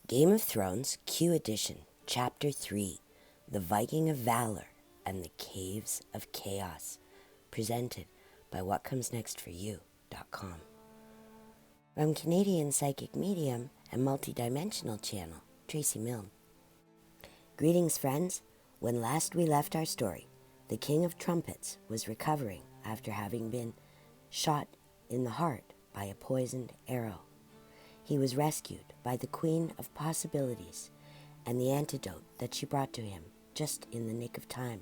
Game of Thrones Q Edition, Chapter 3, The Viking of Valour and the Caves of Chaos, presented by WhatComesNextForYou.com. From Canadian psychic medium and multidimensional channel, Tracey Milne. Greetings, friends. When last we left our story, the King of Trumpets was recovering after having been shot in the heart by a poisoned arrow. He was rescued by the Queen of Possibilities and the antidote that she brought to him just in the nick of time.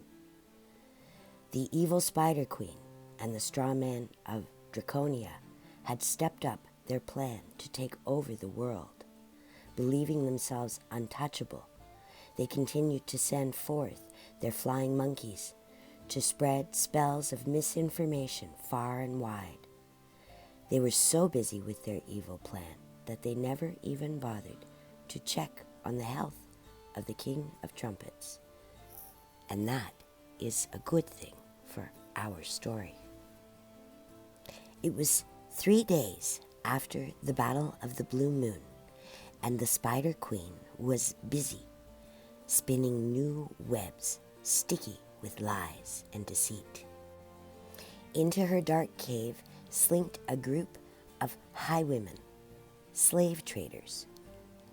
The evil Spider Queen and the straw man of Draconia had stepped up their plan to take over the world. Believing themselves untouchable, they continued to send forth their flying monkeys to spread spells of misinformation far and wide. They were so busy with their evil plan that they never even bothered to check on the health of the King of Trumpets. And that is a good thing for our story. It was 3 days after the Battle of the Blue Moon, and the Spider Queen was busy spinning new webs sticky with lies and deceit. Into her dark cave slinked a group of highwaymen, slave traders,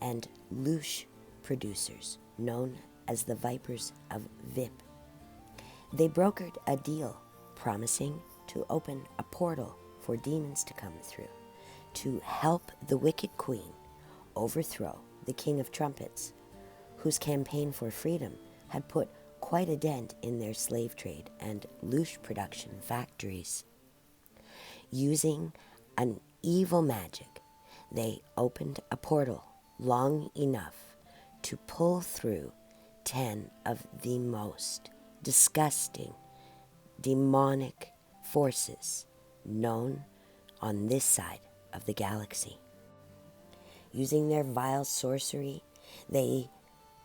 and louche producers known as the Vipers of Vip. They brokered a deal promising to open a portal for demons to come through to help the wicked queen overthrow the King of Trumpets, whose campaign for freedom had put quite a dent in their slave trade and louche production factories. Using an evil magic, they opened a portal long enough to pull through 10 of the most disgusting, demonic forces known on this side of the galaxy. Using their vile sorcery, they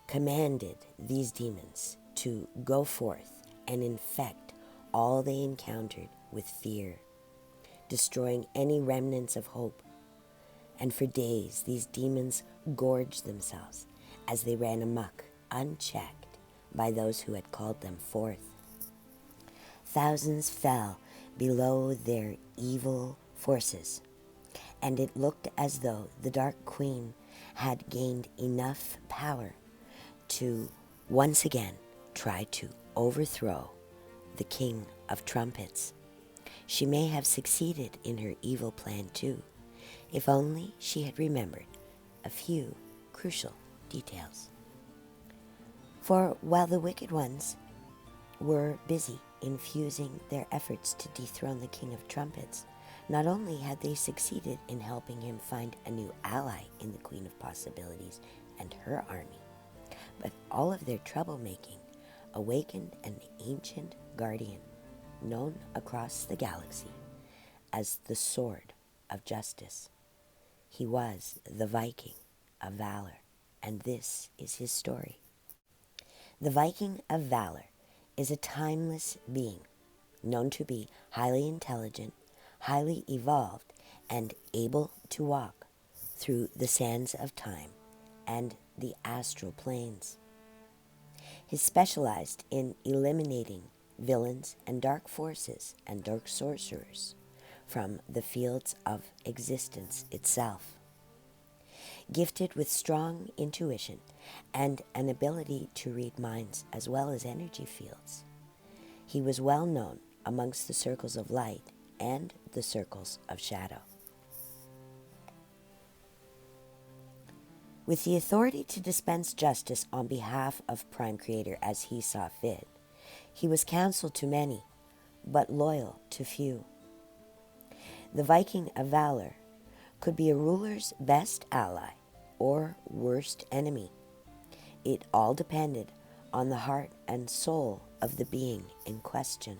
commanded these demons to go forth and infect all they encountered with fear, destroying any remnants of hope. And for days, these demons gorged themselves as they ran amok, unchecked by those who had called them forth. Thousands fell below their evil forces, and it looked as though the Dark Queen had gained enough power to once again try to overthrow the King of Trumpets. She may have succeeded in her evil plan too, if only she had remembered a few crucial details. For while the wicked ones were busy infusing their efforts to dethrone the King of Trumpets, not only had they succeeded in helping him find a new ally in the Queen of Possibilities and her army, but all of their troublemaking awakened an ancient guardian known across the galaxy as the Sword of Justice. He was the Viking of Valour, and this is his story. The Viking of Valour is a timeless being, known to be highly intelligent, highly evolved, and able to walk through the sands of time and the astral planes. He specialized in eliminating villains and dark forces and dark sorcerers from the fields of existence itself. Gifted with strong intuition and an ability to read minds as well as energy fields, he was well known amongst the circles of light and the circles of shadow. With the authority to dispense justice on behalf of Prime Creator as he saw fit, he was counsel to many, but loyal to few. The Viking of Valour could be a ruler's best ally or worst enemy. It all depended on the heart and soul of the being in question.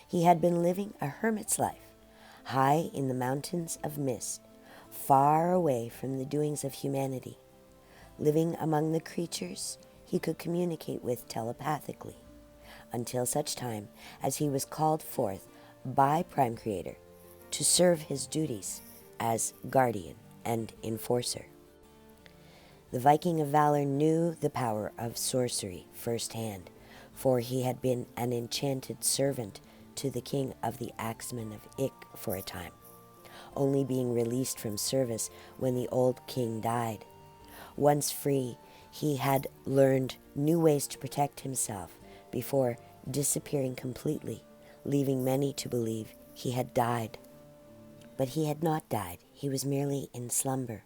He had been living a hermit's life, high in the mountains of mist, far away from the doings of humanity, living among the creatures he could communicate with telepathically, until such time as he was called forth by Prime Creator to serve his duties as guardian and enforcer. The Viking of Valor knew the power of sorcery firsthand, for he had been an enchanted servant to the king of the Axemen of Ik for a time, only being released from service when the old king died. Once free, he had learned new ways to protect himself before disappearing completely, leaving many to believe he had died. But he had not died. He was merely in slumber,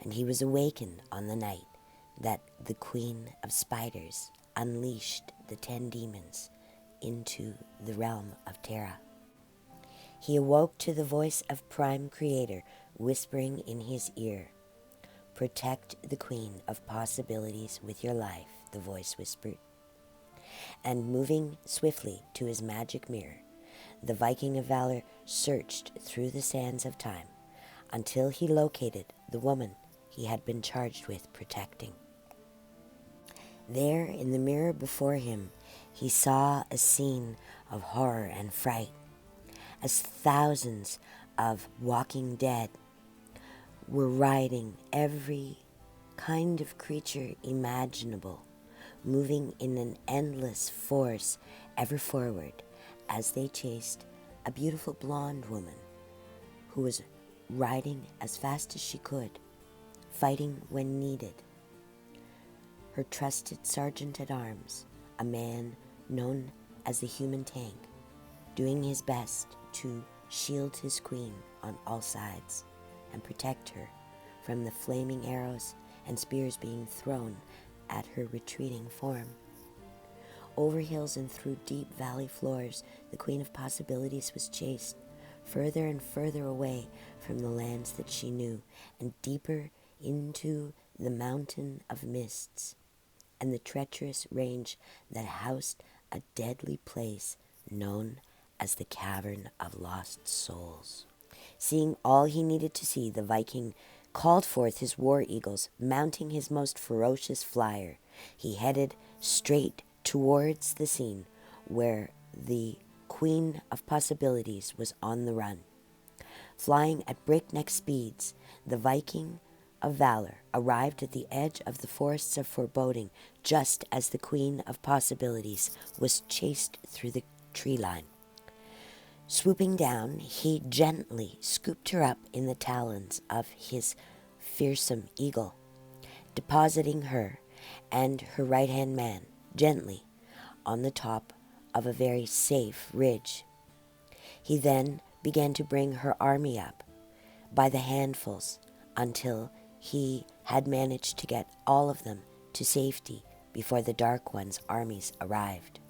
and he was awakened on the night that the Queen of Spiders unleashed the 10 demons into the realm of Terra. He awoke to the voice of Prime Creator whispering in his ear. "Protect the Queen of Possibilities with your life," the voice whispered. And moving swiftly to his magic mirror, the Viking of Valor searched through the sands of time until he located the woman he had been charged with protecting. There, in the mirror before him, he saw a scene of horror and fright, as thousands of walking dead were riding every kind of creature imaginable, moving in an endless force ever forward as they chased a beautiful blonde woman who was riding as fast as she could, fighting when needed. Her trusted sergeant-at-arms, a man known as the Human Tank, doing his best to shield his queen on all sides and protect her from the flaming arrows and spears being thrown at her retreating form. Over hills and through deep valley floors, the Queen of Possibilities was chased further and further away from the lands that she knew, and deeper into the mountain of mists and the treacherous range that housed a deadly place known as the Cavern of Lost Souls. Seeing all he needed to see, the Viking called forth his war eagles, mounting his most ferocious flyer. He headed straight towards the scene where the Queen of Possibilities was on the run. Flying at breakneck speeds, the Viking of Valor arrived at the edge of the forests of foreboding just as the Queen of Possibilities was chased through the tree line. Swooping down, he gently scooped her up in the talons of his fearsome eagle, depositing her and her right-hand man gently on the top of a very safe ridge. He then began to bring her army up by the handfuls until he had managed to get all of them to safety before the Dark One's armies arrived.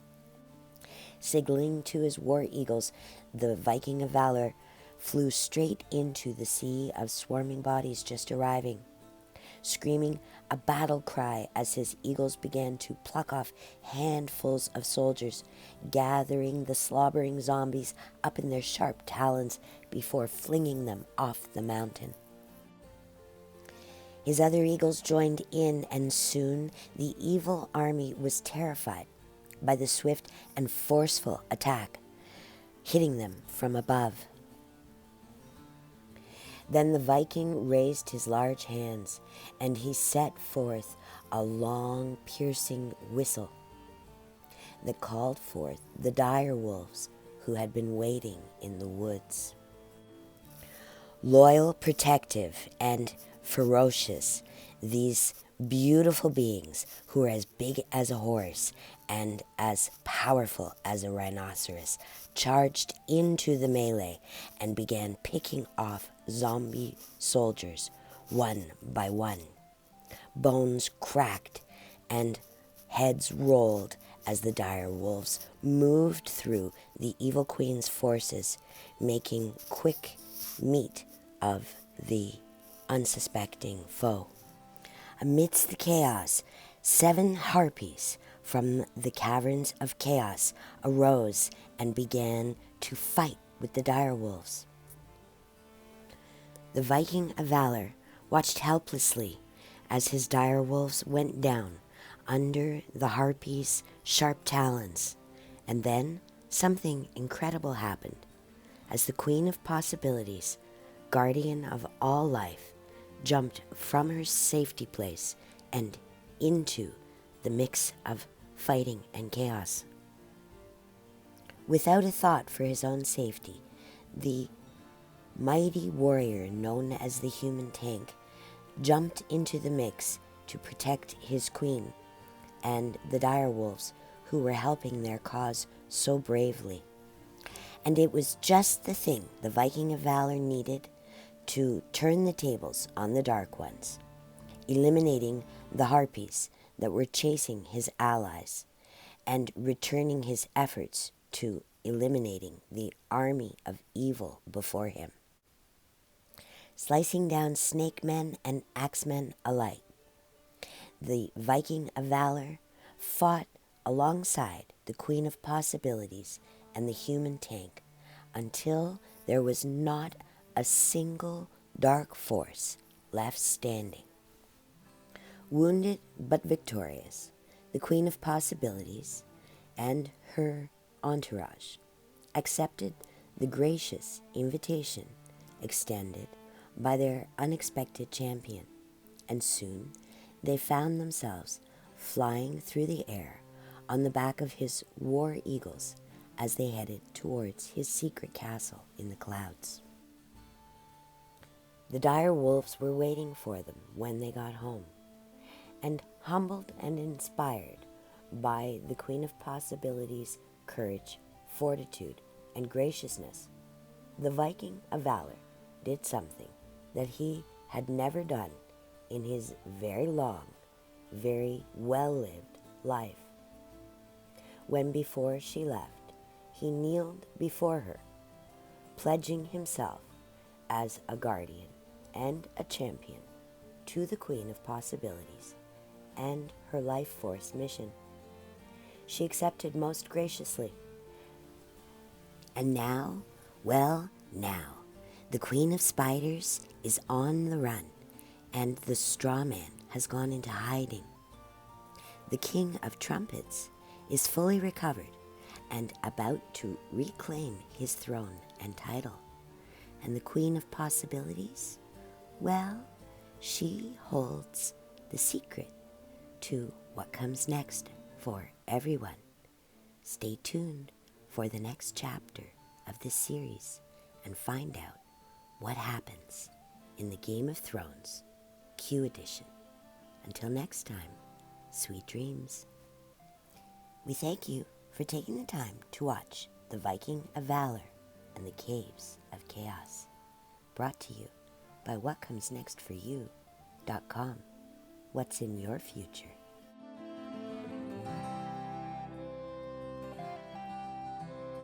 Signaling to his war eagles, the Viking of Valor flew straight into the sea of swarming bodies just arriving, screaming a battle cry as his eagles began to pluck off handfuls of soldiers, gathering the slobbering zombies up in their sharp talons before flinging them off the mountain. His other eagles joined in, and soon the evil army was terrified by the swift and forceful attack, hitting them from above. Then the Viking raised his large hands, and he set forth a long, piercing whistle that called forth the dire wolves who had been waiting in the woods. Loyal, protective, and ferocious, these beautiful beings who were as big as a horse and as powerful as a rhinoceros charged into the melee and began picking off zombie soldiers one by one. Bones cracked and heads rolled as the dire wolves moved through the evil queen's forces, making quick meat of the unsuspecting foe. Amidst the chaos, 7 harpies from the caverns of chaos arose and began to fight with the direwolves. The Viking of Valor watched helplessly as his direwolves went down under the harpies' sharp talons, and then something incredible happened as the Queen of Possibilities, guardian of all life, jumped from her safety place and into the mix of fighting and chaos. Without a thought for his own safety, the mighty warrior known as the human tank jumped into the mix to protect his queen and the direwolves who were helping their cause so bravely. And it was just the thing the Viking of Valor needed to turn the tables on the Dark Ones, eliminating the harpies that were chasing his allies and returning his efforts to eliminating the army of evil before him. Slicing down snake men and axemen alike, the Viking of Valor fought alongside the Queen of Possibilities and the human tank until there was not a single dark force left standing. Wounded but victorious, the Queen of Possibilities and her entourage accepted the gracious invitation extended by their unexpected champion, and soon they found themselves flying through the air on the back of his war eagles as they headed towards his secret castle in the clouds. The dire wolves were waiting for them when they got home, and humbled and inspired by the Queen of Possibilities' courage, fortitude, and graciousness, the Viking of Valor did something that he had never done in his very long, very well-lived life. When before she left, he kneeled before her, pledging himself as a guardian and a champion to the Queen of Possibilities and her life force mission. She accepted most graciously. And now, well, now, the Queen of Spiders is on the run, and the straw man has gone into hiding. The King of Trumpets is fully recovered and about to reclaim his throne and title. And the Queen of Possibilities, well, she holds the secret to what comes next for everyone. Stay tuned for the next chapter of this series and find out what happens in the Game of Thrones Q Edition. Until next time, sweet dreams. We thank you for taking the time to watch The Viking of Valor and the Caves of Chaos, brought to you by whatcomesnextforyou.com. What's in your future?